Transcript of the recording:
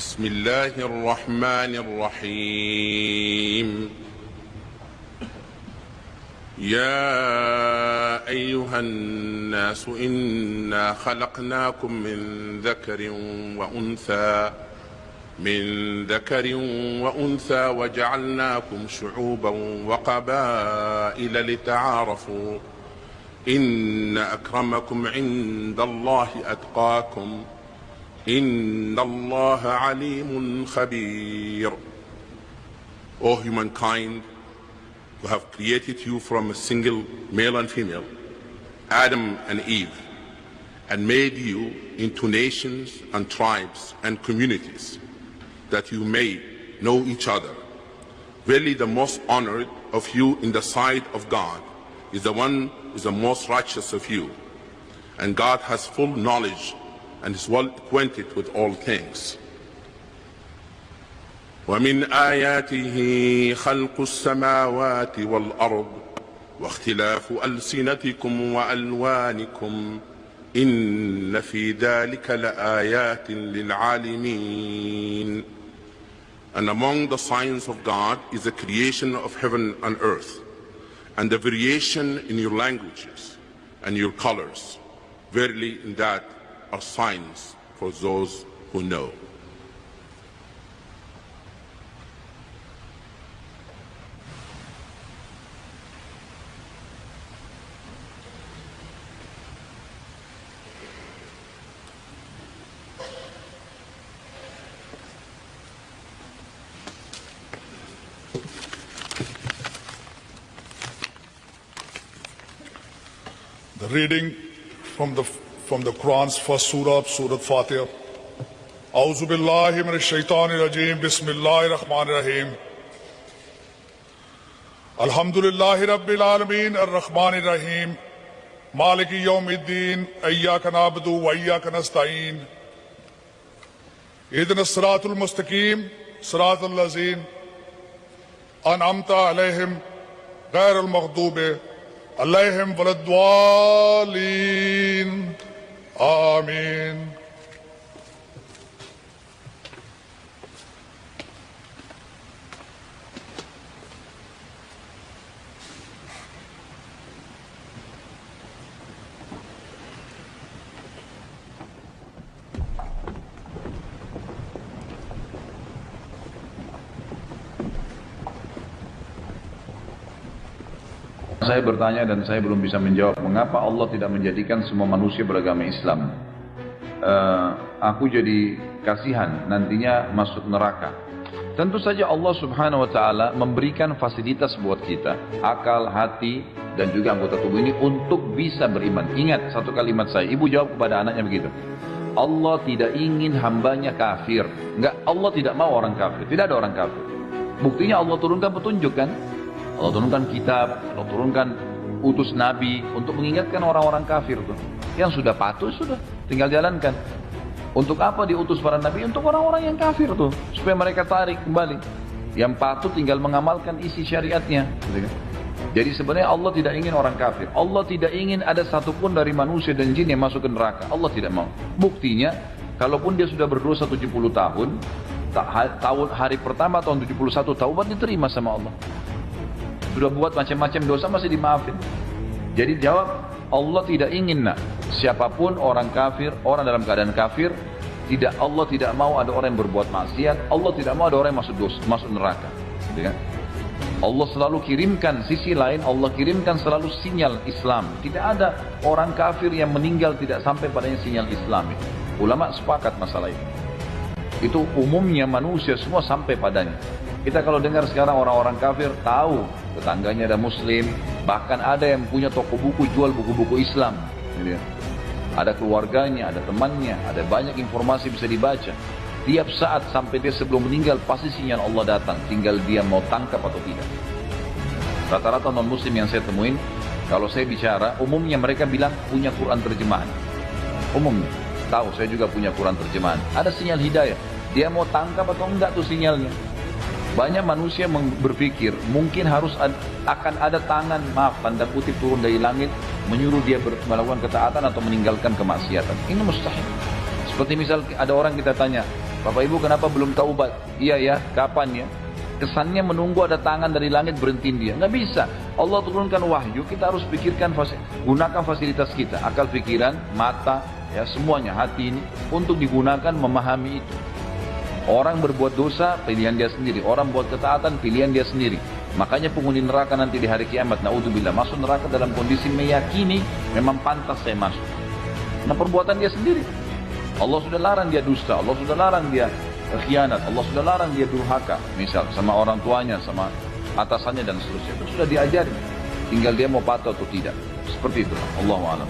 بسم الله الرحمن الرحيم يا أيها الناس إنا خلقناكم من ذكر وأنثى وجعلناكم شعوبا وقبائل لتعارفوا إن أكرمكم عند الله أتقاكم إن الله عليم خبير. O humankind, who have created you from a single male and female, Adam and Eve, and made you into nations and tribes and communities, that you may know each other. Verily the most honored of you in the sight of God is the one who is the most righteous of you. And God has full knowledge and is well acquainted with all things. ومن آياته خلق السماوات والأرض واختلاف ألسنتكم وألوانكم إن في ذلك لآيات للعالمين. And among the signs of God is the creation of heaven and earth, and the variation in your languages and your colors. Verily in that are signs for those who know. The reading from the Quran's first surah, Surah Fatiha. A'udhu billahi minash shaitanir rajeem. Bismillahir rahmanir rahim. Alhamdulillahi rabbil alamin ar-rahmanir rahim. Maliki yawmiddin. Iyyaka na'budu wa iyyaka nasta'in. Ihdinas siratal mustaqim. Siratal ladzina an'amta alayhim ghayril maghdubi alayhim waladdallin. Amin. Saya bertanya dan saya belum bisa menjawab, mengapa Allah tidak menjadikan semua manusia beragama Islam? Aku jadi kasihan nantinya masuk neraka. Tentu saja Allah subhanahu wa ta'ala memberikan fasilitas buat kita, akal, hati, dan juga anggota tubuh ini untuk bisa beriman. Ingat satu kalimat saya, ibu jawab kepada anaknya begitu. Allah tidak ingin hambanya kafir. Enggak, Allah tidak mau orang kafir. Tidak ada orang kafir. Buktinya Allah turunkan petunjuk kan? Allah turunkan kitab, Allah turunkan utus nabi untuk mengingatkan orang-orang kafir tuh. Yang sudah patuh sudah, tinggal jalankan. Untuk apa diutus para nabi? Untuk orang-orang yang kafir tuh, supaya mereka tarik kembali. Yang patuh tinggal mengamalkan isi syariatnya. Jadi sebenarnya Allah tidak ingin orang kafir. Allah tidak ingin ada satupun dari manusia dan jin yang masuk ke neraka. Allah tidak mau. Buktinya, kalaupun dia sudah berdosa 70 tahun, hari pertama tahun 71 taubat diterima sama Allah. Sudah buat macam-macam dosa masih dimaafin. Jadi jawab, Allah tidak ingin siapapun orang kafir, orang dalam keadaan kafir, Allah tidak mau ada orang yang berbuat maksiat, Allah tidak mau ada orang yang masuk neraka. Gitu kan? Allah selalu kirimkan sisi lain, Allah kirimkan selalu sinyal Islam. Tidak ada orang kafir yang meninggal tidak sampai padanya sinyal Islam. Ulama sepakat masalah itu. Itu umumnya manusia semua sampai padanya. Kita kalau dengar sekarang orang-orang kafir tahu tetangganya ada muslim, bahkan ada yang punya toko buku jual buku-buku Islam. Ada keluarganya, ada temannya, ada banyak informasi bisa dibaca. Tiap saat sampai dia sebelum meninggal pasti sinyal Allah datang, tinggal dia mau tangkap atau tidak. Rata-rata non muslim yang saya temuin, kalau saya bicara, umumnya mereka bilang punya Quran terjemahan. Umumnya, tahu saya juga punya Quran terjemahan. Ada sinyal hidayah, dia mau tangkap atau enggak tuh sinyalnya. Banyak manusia berpikir mungkin akan ada tangan, maaf tanda kutip, turun dari langit menyuruh dia melakukan ketaatan atau meninggalkan kemaksiatan. Ini mustahil. Seperti misal ada orang kita tanya, Bapak Ibu kenapa belum taubat? Iya ya, kapan ya? Kesannya menunggu ada tangan dari langit berhentiin dia. Nggak bisa. Allah turunkan wahyu, kita harus pikirkan, gunakan fasilitas kita. Akal pikiran, mata, ya semuanya, hati ini. Untuk digunakan memahami itu. Orang berbuat dosa, pilihan dia sendiri. Orang buat ketaatan, pilihan dia sendiri. Makanya penghuni neraka nanti di hari kiamat, naudzubillah, masuk neraka dalam kondisi meyakini memang pantas saya masuk. Nah perbuatan dia sendiri. Allah sudah larang dia dusta, Allah sudah larang dia khianat, Allah sudah larang dia durhaka, misal sama orang tuanya, sama atasannya dan seterusnya. Itu sudah diajari. Tinggal dia mau patuh atau tidak. Seperti itu. Allahu a'lam.